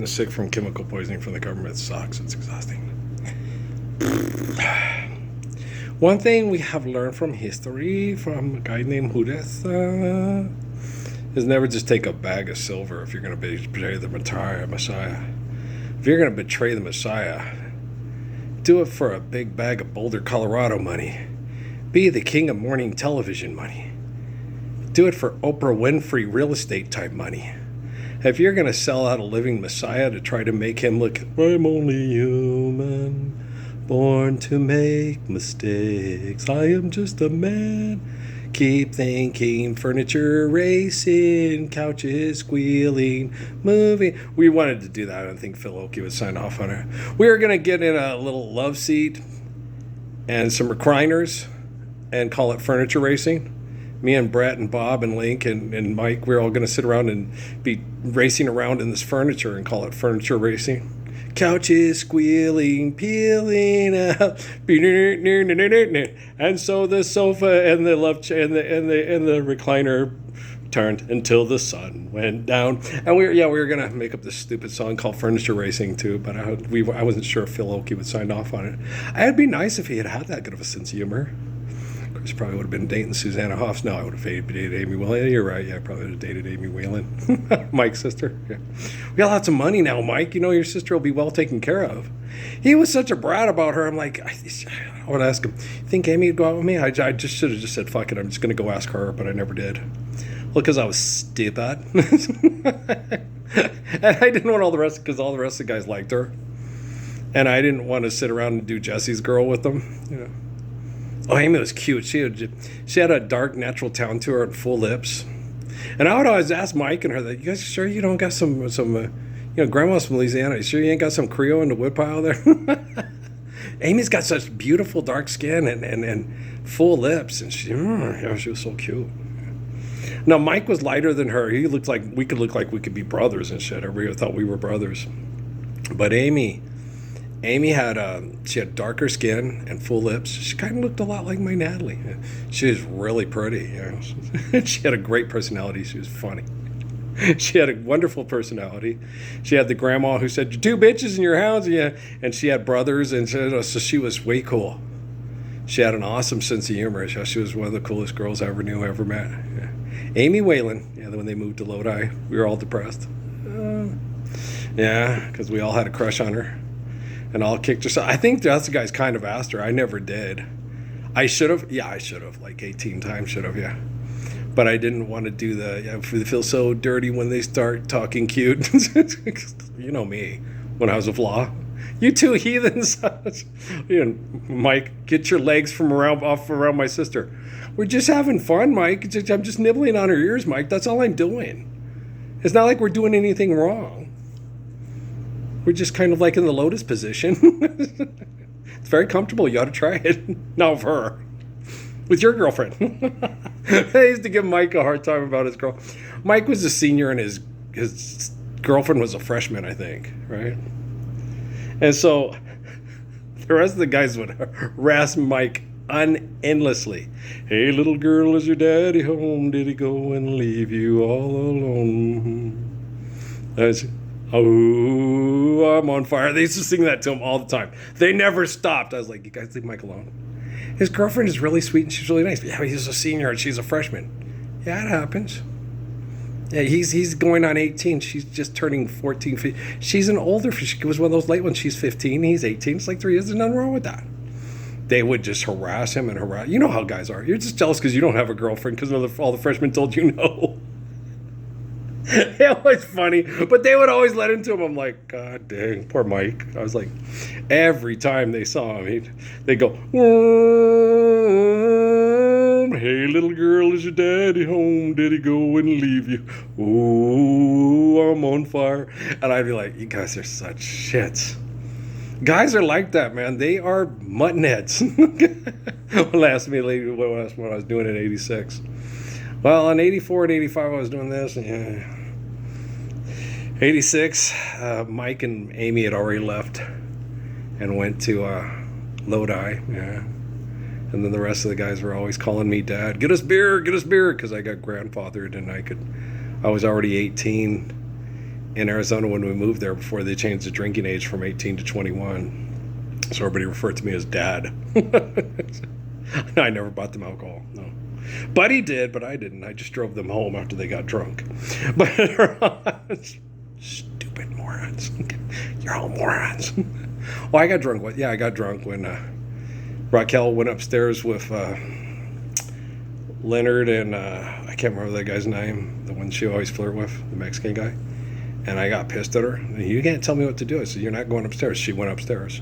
Sick from chemical poisoning from the government sucks. It's exhausting. One thing we have learned from history from a guy named Judas is never just take a bag of silver if you're going to betray the Messiah. If you're going to betray the Messiah, do it for a big bag of Boulder, Colorado money. Be the king of morning television money. Do it for Oprah Winfrey real estate type money. If you're going to sell out a living Messiah to try to make him look, I'm only human, born to make mistakes. I am just a man. Keep thinking, furniture racing, couches squealing, moving. We wanted to do that. I don't think Phil Oakey would sign off on it. We were going to get in a little love seat and some recliners and call it furniture racing. Me and Brett and Bob and Link and Mike, we're all going to sit around and be racing around in this furniture and call it furniture racing. Couches squealing, peeling out, and so the sofa and the love chair and the recliner turned until the sun went down. And we were going to make up this stupid song called Furniture Racing too, but I wasn't sure if Phil Oakey would sign off on it. It'd be nice if he had that good of a sense of humor. She probably would have been dating Susanna Hoffs. No, I would have dated Amy Whalen. You're right. Yeah, I probably would have dated Amy Whalen. Mike's sister. Yeah. We got lots of money now, Mike. You know your sister will be well taken care of. He was such a brat about her. I'm like, I would ask him, you think Amy would go out with me? I just should have just said, fuck it. I'm just going to go ask her, but I never did. Well, because I was stupid. And I didn't want all the rest, because all the rest of the guys liked her. And I didn't want to sit around and do Jesse's girl with them, you know. Oh, Amy was cute. She had a dark natural town to her and full lips. And I would always ask Mike and her that, you guys sure you don't got some grandma's from Louisiana. You sure you ain't got some Creole in the woodpile there? Amy's got such beautiful dark skin and full lips, and she was so cute. Now Mike was lighter than her. He looked like we could be brothers and shit. Everybody thought we were brothers. But Amy had darker skin and full lips. She kind of looked a lot like my Natalie. She was really pretty. You know? She had a great personality. She was funny. She had a wonderful personality. She had the grandma who said, 2 bitches in your house. Yeah. And she had brothers, and so she was way cool. She had an awesome sense of humor. She was one of the coolest girls I ever met. Yeah. Amy Whalen, when they moved to Lodi, we were all depressed. Because we all had a crush on her. And all kicked her. So I think the other guys kind of asked her. I never did. I should have. Yeah, I should have. Like 18 times should have, yeah. But I didn't want to do they feel so dirty when they start talking cute. You know me, when I was a flaw. You two heathens. Mike, get your legs from off around my sister. We're just having fun, Mike. I'm just nibbling on her ears, Mike. That's all I'm doing. It's not like we're doing anything wrong. We're just kind of like in the lotus position. It's very comfortable. You ought to try it. Not with her. With your girlfriend. I used to give Mike a hard time about his girl. Mike was a senior and his girlfriend was a freshman, I think. Right? And so the rest of the guys would harass Mike endlessly. Hey, little girl, is your daddy home? Did he go and leave you all alone? Oh, I'm on fire. They used to sing that to him all the time. They never stopped. I was like, you guys leave Mike alone. His girlfriend is really sweet and she's really nice. But yeah, he's a senior and she's a freshman. Yeah, it happens. Yeah, he's going on 18. She's just turning 14. 15. She's an older. She was one of those late ones. She's 15. He's 18. It's like 3 years. There's nothing wrong with that. They would just harass him and harass. You know how guys are. You're just jealous because you don't have a girlfriend because all the freshmen told you no. It was funny, but they would always let into him. I'm like, God dang, poor Mike. I was like, every time they saw him, they'd go, hey, little girl, is your daddy home? Did he go and leave you? Oh, I'm on fire. And I'd be like, you guys are such shits. Guys are like that, man. They are muttonheads. Asked me later what I was doing in 86. Well, in 84 and 85, I was doing this. 86, Mike and Amy had already left and went to Lodi. Yeah. And then the rest of the guys were always calling me Dad. Get us beer, because I got grandfathered and I was already 18. in Arizona when we moved there before they changed the drinking age from 18 to 21. So everybody referred to me as Dad. I never bought them alcohol, no. Buddy did, but I didn't. I just drove them home after they got drunk. But stupid morons. You're all morons. Well, I got drunk. I got drunk when Raquel went upstairs with Leonard and I can't remember that guy's name, the one she always flirt with, the Mexican guy. And I got pissed at her. You can't tell me what to do. I said, you're not going upstairs. She went upstairs.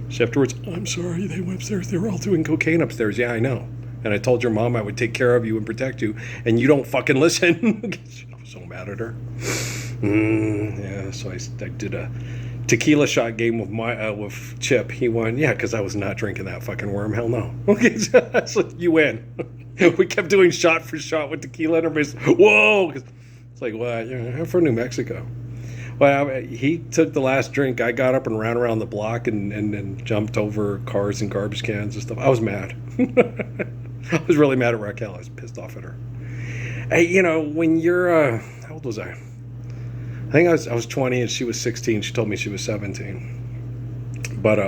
She afterwards, I'm sorry, they went upstairs. They were all doing cocaine upstairs. Yeah, I know. And I told your mom I would take care of you and protect you, and you don't fucking listen. I was so mad at her. Yeah, so I did a tequila shot game with Chip. He won. Yeah, because I was not drinking that fucking worm. Hell no. Okay, so you win. We kept doing shot for shot with tequila, and everybody's, whoa. It's like, well, I'm from New Mexico. Well, he took the last drink. I got up and ran around the block and jumped over cars and garbage cans and stuff. I was mad. I was really mad at Raquel. I was pissed off at her. Hey, when you're, how old was I? I think I was 20 and she was 16. She told me she was 17. But,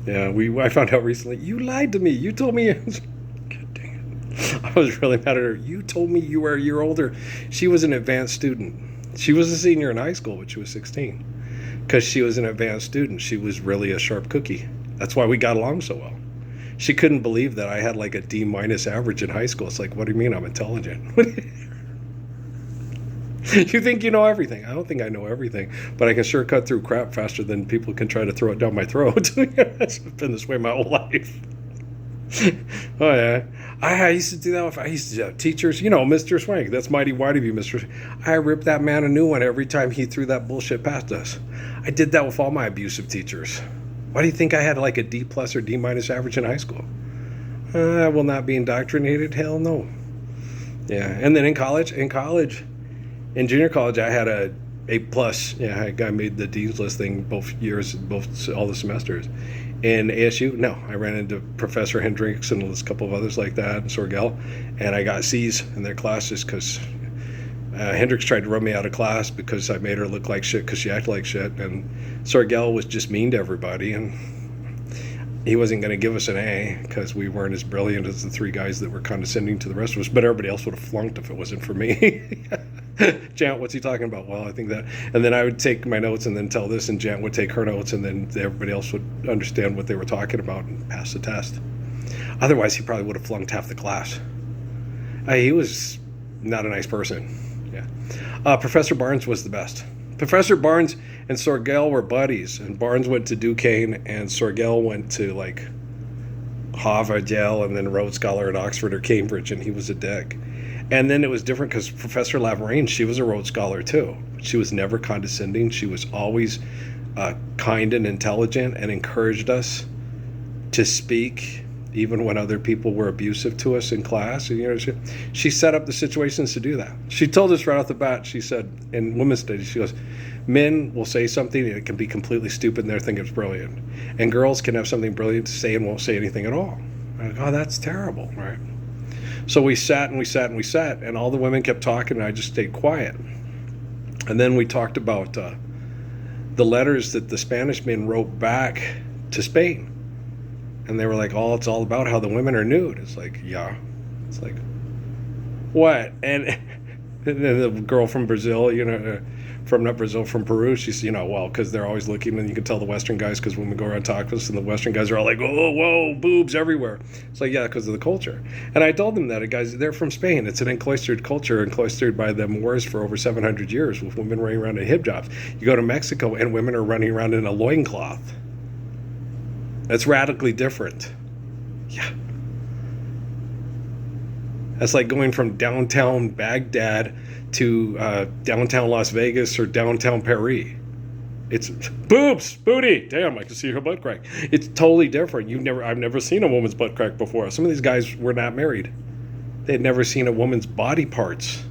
yeah, I found out recently, you lied to me. You told me, God dang it. I was really mad at her. You told me you were a year older. She was an advanced student. She was a senior in high school, but she was 16. Because she was an advanced student. She was really a sharp cookie. That's why we got along so well. She couldn't believe that I had like a D- average in high school. It's like, what do you mean I'm intelligent? You think you know everything. I don't think I know everything, but I can sure cut through crap faster than people can try to throw it down my throat. It's been this way my whole life. Oh, yeah. I used to do that. I used to have teachers, Mr. Swank. That's mighty white of you, Mr. I ripped that man a new one every time he threw that bullshit past us. I did that with all my abusive teachers. Why do you think I had like a D+ or D- average in high school? I will not be indoctrinated. Hell no. Yeah. And then in junior college, I had a A+. Yeah, I made the dean's list thing both years, all the semesters. In ASU, no, I ran into Professor Hendricks and a couple of others like that, and Sorgel, and I got C's in their classes because Hendricks tried to run me out of class because I made her look like shit because she acted like shit, and Sorgel was just mean to everybody, and he wasn't going to give us an A because we weren't as brilliant as the three guys that were condescending to the rest of us, but everybody else would have flunked if it wasn't for me. Jant, what's he talking about? Well, I think that. And then I would take my notes and then tell this, and Jant would take her notes, and then everybody else would understand what they were talking about and pass the test. Otherwise, he probably would have flunked half the class. He was not a nice person. Yeah. Professor Barnes was the best. Professor Barnes and Sorgel were buddies, and Barnes went to Duquesne, and Sorgel went to like Harvard, Yale, and then Rhodes Scholar at Oxford or Cambridge, and he was a dick. And then it was different because Professor Lavarine, she was a Rhodes Scholar too. She was never condescending. She was always kind and intelligent and encouraged us to speak even when other people were abusive to us in class. And, she set up the situations to do that. She told us right off the bat, she said, in women's studies, she goes, men will say something and it can be completely stupid and they think it's brilliant. And girls can have something brilliant to say and won't say anything at all. I'm like, oh, that's terrible, right? So we sat, and all the women kept talking, and I just stayed quiet. And then we talked about the letters that the Spanish men wrote back to Spain. And they were like, oh, it's all about how the women are nude. It's like, yeah. It's like, what? And the girl from Brazil, from Peru, she said, well, because they're always looking, and you can tell the Western guys, because when we go around tacos, and the Western guys are all like, oh, whoa, boobs everywhere. It's like, yeah, because of the culture. And I told them that, guys, they're from Spain. It's an encloistered culture, encloistered by the Moors for over 700 years, with women running around in hijabs. You go to Mexico, and women are running around in a loincloth. That's radically different. Yeah. That's like going from downtown Baghdad to downtown Las Vegas or downtown Paris. It's boobs, booty. Damn, I can see her butt crack. It's totally different. I've never seen a woman's butt crack before. Some of these guys were not married. They had never seen a woman's body parts.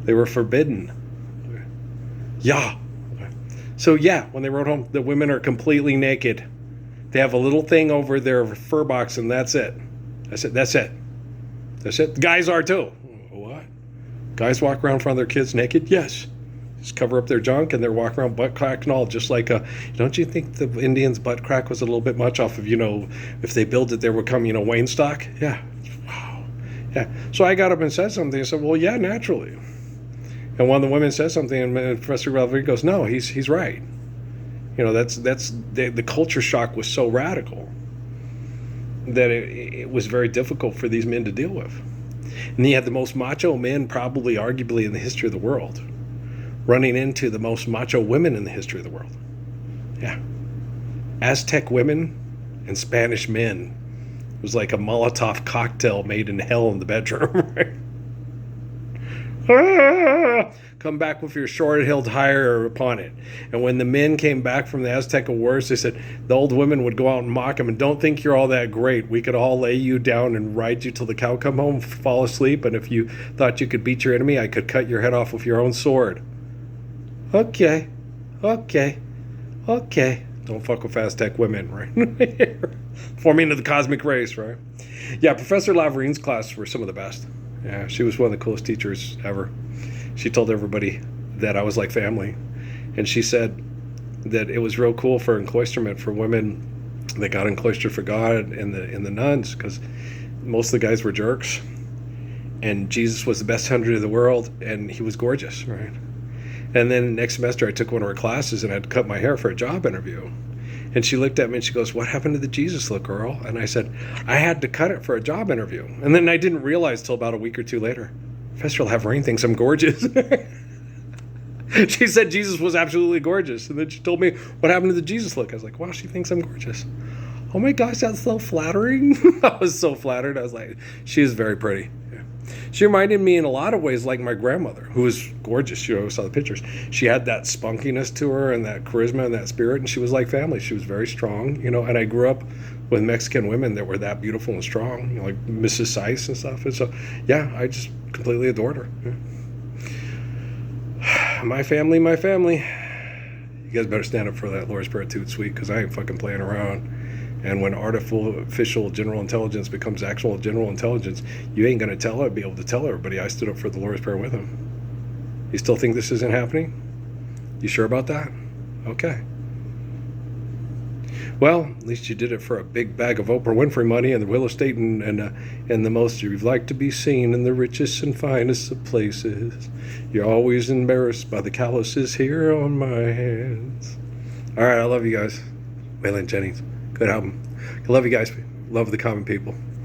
They were forbidden. Yeah. So yeah, when they wrote home, the women are completely naked. They have a little thing over their fur box, and that's it. That's it. The guys are too. What? Guys walk around in front of their kids naked? Yes. Just cover up their junk, and they're walking around butt crack and all, just like, don't you think the Indians' butt crack was a little bit much off of, if they build it, there would come, Wayne stock? Yeah. Wow. Yeah. So I got up and said something. I said, well, yeah, naturally. And one of the women says something, and Professor Valverde goes, no, he's right. That's the culture shock was so radical that it was very difficult for these men to deal with. And you had the most macho men probably arguably in the history of the world running into the most macho women in the history of the world. Yeah. Aztec women and Spanish men. It was like a Molotov cocktail made in hell in the bedroom, right? Come back with your sword-held higher upon it. And when the men came back from the Aztec Wars, they said the old women would go out and mock them, and don't think you're all that great. We could all lay you down and ride you till the cow come home, fall asleep, and if you thought you could beat your enemy, I could cut your head off with your own sword. Okay. Don't fuck with Aztec women, right? Forming of the cosmic race, right? Yeah, Professor Laverine's class were some of the best. Yeah, she was one of the coolest teachers ever. She told everybody that I was like family. And she said that it was real cool for encloisterment for women that got encloistered for God and the nuns, because most of the guys were jerks. And Jesus was the best hunter in the world, and he was gorgeous, right? And then next semester I took one of her classes and I had to cut my hair for a job interview. And she looked at me and she goes, what happened to the Jesus look, girl? And I said, I had to cut it for a job interview. And then I didn't realize till about a week or two later, Professor Laverine thinks I'm gorgeous. She said Jesus was absolutely gorgeous. And then she told me, what happened to the Jesus look? I was like, wow, she thinks I'm gorgeous. Oh my gosh, that's so flattering. I was so flattered. I was like, she is very pretty. Yeah. She reminded me in a lot of ways like my grandmother, who was gorgeous. You saw the pictures. She had that spunkiness to her and that charisma and that spirit, and she was like family. She was very strong, and I grew up with Mexican women that were that beautiful and strong, like Mrs. Seiss and stuff. And so, yeah, I just completely adored her. Yeah. My family. You guys better stand up for that Lord's Prayer Toot Sweet, because I ain't fucking playing around. And when artificial general intelligence becomes actual general intelligence, you ain't going to be able to tell everybody I stood up for the Lord's Prayer with him. You still think this isn't happening? You sure about that? Okay. Well, at least you did it for a big bag of Oprah Winfrey money and the real estate and the most you'd like to be seen in the richest and finest of places. You're always embarrassed by the calluses here on my hands. All right, I love you guys. Waylon Jennings. Good album. I love you guys. Love the common people.